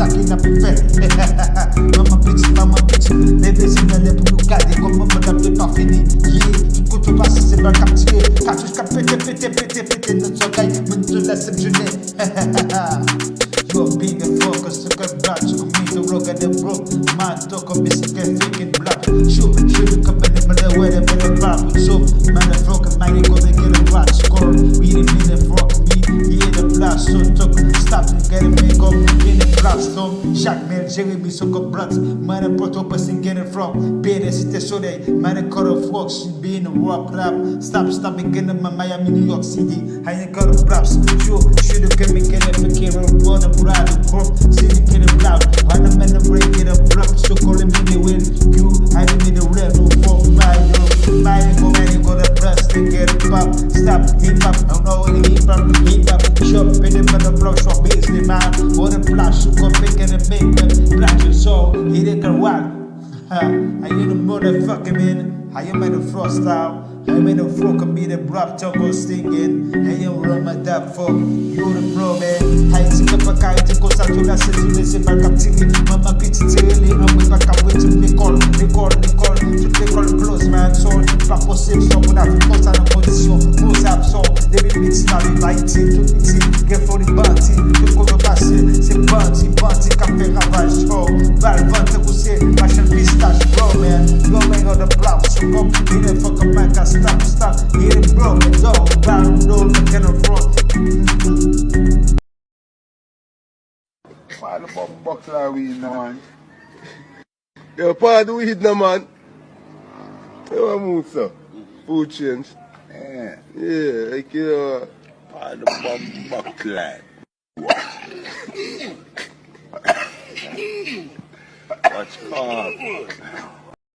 sakin na pife. Mama bitch, bébé c'est bien les pour nous garder. Comment madame n'est pas fini. Yeah, tout compte passer, c'est pas captivé. Cartouche qu'a pété, notre soleil, me te laisse me jeûner. You're being a focus, look at blood, so me to look at the broke. Man, talk of missing a thinking blood. Shoot, come in the way, the better problem. So, man, the broken man, you gonna get a rock score. We didn't mean the frog, me, yeah, the blood, so talk. Stop and get a make up in the blood storm. Chak, man, Jeremy, so got blood. Man, a proto person get it from. Being a city, so they, man, a cut of fox, being a rock rap. Stop, and get in my Miami, New York City. I ain't got a props. Should have come and get it for care of water. Ride the crop, syndicate it loud. When I'm in the break, get a block, so calling me the wind. You, I didn't need a red, no for my girl. My go, man, you got a blast, they get it pop. Stop, hip hop, I don't know what hip hop. Shop, in the middle block, shop, business man. For the flash, you go pick and make them flash your soul. He didn't go wild. I ain't a motherfucker, man. I am in the frost out. I'm in the floor, can be the rap jungle stinging. And you run my dab for you the pro, man. I think up a guy to go out to that city, they say back up to me. Mama bitch, really, I'm with back up with him. They call, to they call close, man. So, pas possible, so when I force à la position, pose absent. They be mixing out the lighting, tout petit, get for the banty. Tout qu'on veut passer, c'est banty, qu'a fait ravage, oh. Val, vente, poussé, machin pistache, bro, man. Yo, man, on the block, so come, in the fucking man, Stop, hit it bro, dog, round roll, kind of front. Why the buckler weed, man? Yo, pardon weed, no, man. You want mood, sir? Food change. Yeah. Yeah, like, Why the buckler? What's called?